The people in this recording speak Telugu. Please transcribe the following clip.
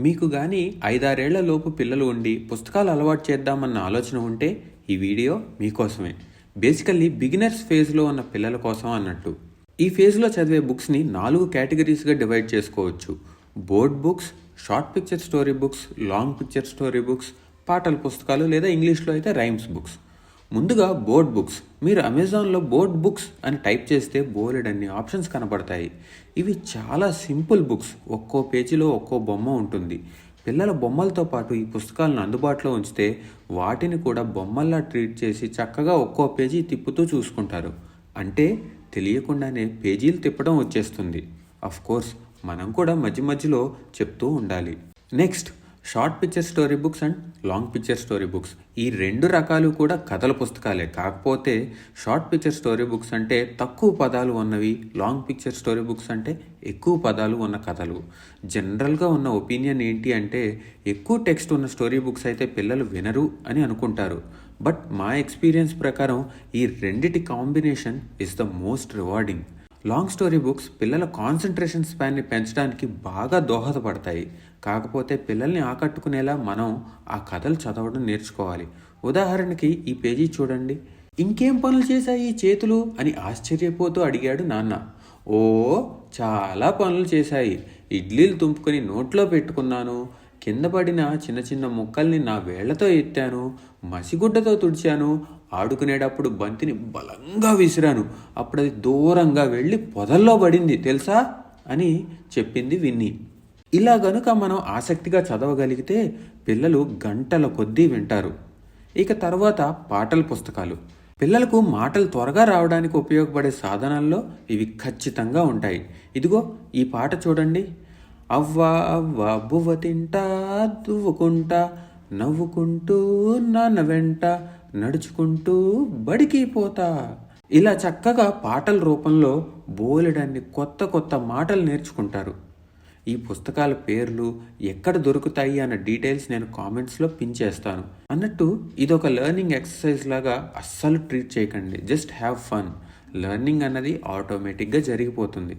మీకు గాని 5-6 లోపు పిల్లలు ఉండి పుస్తకాలు అలవాటు చేద్దామన్న ఆలోచన ఉంటే ఈ వీడియో మీకోసమే. బేసికల్లీ బిగినర్స్ ఫేజ్లో ఉన్న పిల్లల కోసం అన్నట్టు. ఈ ఫేజ్లో చదివే బుక్స్ని 4 కేటగిరీస్గా డివైడ్ చేసుకోవచ్చు. Board books, short picture story books, long picture story books, పాటల పుస్తకాలు లేదా ఇంగ్లీష్లో అయితే రైమ్స్ బుక్స్. ముందుగా బోర్డ్ బుక్స్. మీరు అమెజాన్లో బోర్డ్ బుక్స్ అని టైప్ చేస్తే బోలెడన్ని ఆప్షన్స్ కనబడతాయి. ఇవి చాలా సింపుల్ బుక్స్. ఒక్కో పేజీలో ఒక్కో బొమ్మ ఉంటుంది. పిల్లల బొమ్మలతో పాటు ఈ పుస్తకాలను అందుబాటులో ఉంచితే వాటిని కూడా బొమ్మల్లా ట్రీట్ చేసి చక్కగా ఒక్కో పేజీ తిప్పుతూ చూసుకుంటారు. అంటే తెలియకుండానే పేజీలు తిప్పడం వచ్చేస్తుంది. అఫ్ కోర్స్ మనం కూడా మధ్య మధ్యలో చెప్తూ ఉండాలి. Next, short picture story books and long picture story books. ఈ 2 రకాలు కూడా కథల పుస్తకాలే. కాకపోతే షార్ట్ పిక్చర్ స్టోరీ బుక్స్ అంటే తక్కువ పదాలు ఉన్నవి, లాంగ్ పిక్చర్ స్టోరీ బుక్స్ అంటే ఎక్కువ పదాలు ఉన్న కథలు. జనరల్గా ఉన్న ఒపీనియన్ ఏంటి అంటే ఎక్కువ టెక్స్ట్ ఉన్న స్టోరీ బుక్స్ అయితే పిల్లలు వినరు అని అనుకుంటారు. బట్ మా ఎక్స్పీరియన్స్ ప్రకారం ఈ రెండిటి combination is the most rewarding. Long story books పిల్లల కాన్సన్ట్రేషన్ స్పాన్ని పెంచడానికి బాగా దోహదపడతాయి. కాకపోతే పిల్లల్ని ఆకట్టుకునేలా మనం ఆ కథలు చదవడం నేర్చుకోవాలి. ఉదాహరణకి ఈ పేజీ చూడండి. ఇంకేం పనులు చేశాయి ఈ చేతులు అని ఆశ్చర్యపోతూ అడిగాడు నాన్న. ఓ, చాలా పనులు చేశాయి. ఇడ్లీలు తుంపుకొని నోట్లో పెట్టుకున్నాను, కింద పడిన చిన్న చిన్న ముక్కల్ని నా వేళ్లతో ఎత్తాను, మసిగుడ్డతో తుడిచాను, ఆడుకునేటప్పుడు బంతిని బలంగా విసిరాను, అప్పుడు అది దూరంగా వెళ్ళి పొదల్లో పడింది తెలుసా అని చెప్పింది విన్నీ. ఇలా గనుక మనం ఆసక్తిగా చదవగలిగితే పిల్లలు గంటల కొద్దీ వింటారు. ఇక తర్వాత పాటల పుస్తకాలు. పిల్లలకు మాటలు త్వరగా రావడానికి ఉపయోగపడే సాధనాల్లో ఇవి ఖచ్చితంగా ఉంటాయి. ఇదిగో ఈ పాట చూడండి. అవ్వా అవ్వా బువ్వ తింటా, దువ్వుకుంటా, నవ్వుకుంటూ నాన్న వెంట, నడుచుకుంటూ బడికి పోతా. ఇలా చక్కగా పాటల రూపంలో బోలెడన్ని కొత్త కొత్త మాటలు నేర్చుకుంటారు. ఈ పుస్తకాల పేర్లు ఎక్కడ దొరుకుతాయి అన్న డీటెయిల్స్ నేను కామెంట్స్లో పిన్ చేస్తాను. అన్నట్టు ఇదొక లెర్నింగ్ ఎక్సర్సైజ్ లాగా అస్సలు ట్రీట్ చేయకండి. Just have fun. లెర్నింగ్ అన్నది ఆటోమేటిక్గా జరిగిపోతుంది.